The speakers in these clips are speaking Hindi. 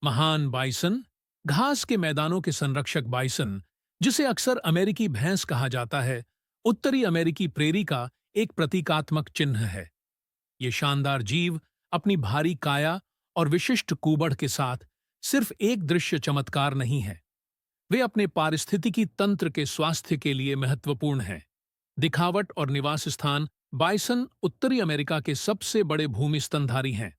महान बाइसन, घास के मैदानों के संरक्षक बाइसन, जिसे अक्सर अमेरिकी भैंस कहा जाता है, उत्तरी अमेरिकी प्रेरी का एक प्रतीकात्मक चिन्ह है। ये शानदार जीव अपनी भारी काया और विशिष्ट कूबड़ के साथ सिर्फ एक दृश्य चमत्कार नहीं है, वे अपने पारिस्थितिकी तंत्र के स्वास्थ्य के लिए महत्वपूर्ण हैं। दिखावट और निवास स्थान, बाइसन उत्तरी अमेरिका के सबसे बड़े भूमि स्तनधारी हैं।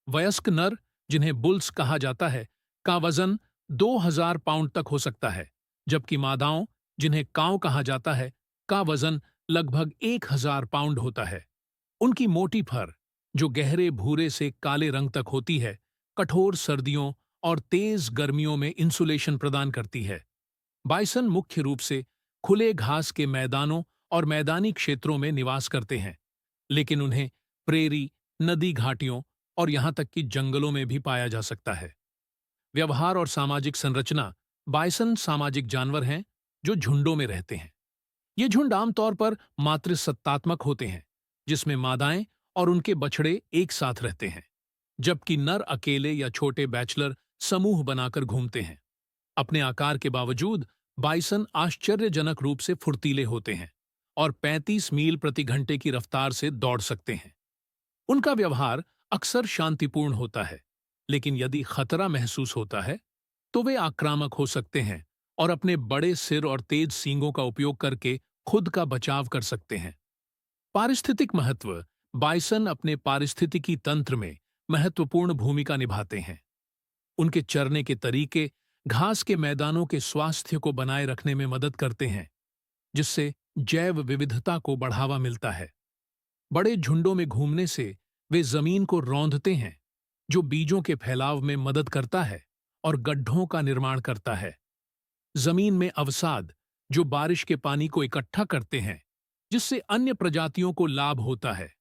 वयस्क नर, जिन्हें बुल्स कहा जाता है, का वजन 2000 पाउंड तक हो सकता है, जबकि मादाओं, जिन्हें काऊ कहा जाता है, का वजन लगभग 1000 पाउंड होता है। उनकी मोटी फर, जो गहरे भूरे से काले रंग तक होती है, कठोर सर्दियों और तेज गर्मियों में इंसुलेशन प्रदान करती है। बाइसन मुख्य रूप से खुले घास के मैदानों और मैदानी क्षेत्रों में निवास करते हैं, लेकिन उन्हें प्रेरी, नदी घाटियों और यहां तक कि जंगलों में भी पाया जा सकता है। व्यवहार और सामाजिक संरचना, बाइसन सामाजिक जानवर हैं जो झुंडों में रहते हैं। ये झुंड आमतौर पर मातृसत्तात्मक होते हैं, जिसमें मादाएं और उनके बछड़े एक साथ रहते हैं, जबकि नर अकेले या छोटे बैचलर समूह बनाकर घूमते हैं। अपने आकार के बावजूद बाइसन आश्चर्यजनक रूप से फुर्तीले होते हैं और 35 मील प्रति घंटे की रफ्तार से दौड़ सकते हैं। उनका व्यवहार अक्सर शांतिपूर्ण होता है, लेकिन यदि खतरा महसूस होता है तो वे आक्रामक हो सकते हैं और अपने बड़े सिर और तेज सींगों का उपयोग करके खुद का बचाव कर सकते हैं। पारिस्थितिक महत्व, बाइसन अपने पारिस्थितिकी तंत्र में महत्वपूर्ण भूमिका निभाते हैं। उनके चरने के तरीके घास के मैदानों के स्वास्थ्य को बनाए रखने में मदद करते हैं, जिससे जैव विविधता को बढ़ावा मिलता है। बड़े झुंडों में घूमने से वे जमीन को रौंदते हैं, जो बीजों के फैलाव में मदद करता है और गड्ढों का निर्माण करता है। जमीन में अवसाद, जो बारिश के पानी को इकट्ठा करते हैं, जिससे अन्य प्रजातियों को लाभ होता है।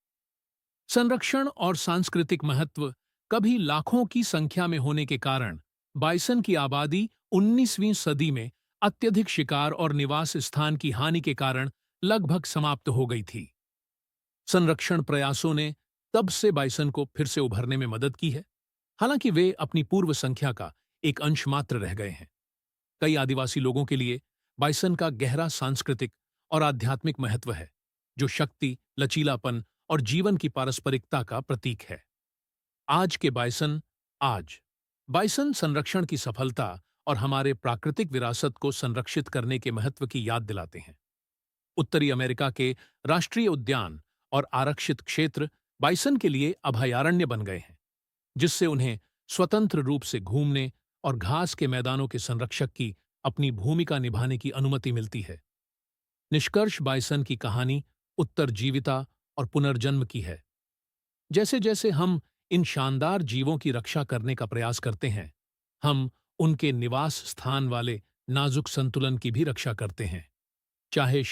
संरक्षण और सांस्कृतिक महत्व, कभी लाखों की संख्या में होने के कारण बाइसन की आबादी 19वीं सदी में अत्यधिक शिकार और निवास स्थान की हानि के कारण लगभग समाप्त हो गई थी। संरक्षण प्रयासों ने तब से बाइसन को फिर से उभरने में मदद की है, हालांकि वे अपनी पूर्व संख्या का एक अंश मात्र रह गए हैं। कई आदिवासी लोगों के लिए बाइसन का गहरा सांस्कृतिक और आध्यात्मिक महत्व है, जो शक्ति, लचीलापन और जीवन की पारस्परिकता का प्रतीक है। आज के बाइसन आज बाइसन संरक्षण की सफलता और हमारे प्राकृतिक विरासत को संरक्षित करने के महत्व की याद दिलाते हैं। उत्तरी अमेरिका के राष्ट्रीय उद्यान और आरक्षित क्षेत्र बाइसन के लिए अभयारण्य बन गए हैं, जिससे उन्हें स्वतंत्र रूप से घूमने और घास के मैदानों के संरक्षक की अपनी भूमिका निभाने की अनुमति मिलती है। निष्कर्ष, बाइसन की कहानी उत्तरजीविता और पुनर्जन्म की है। जैसे जैसे हम इन शानदार जीवों की रक्षा करने का प्रयास करते हैं, हम उनके निवास स्थान वाले नाजुक संतुलन की भी रक्षा करते हैं, चाहे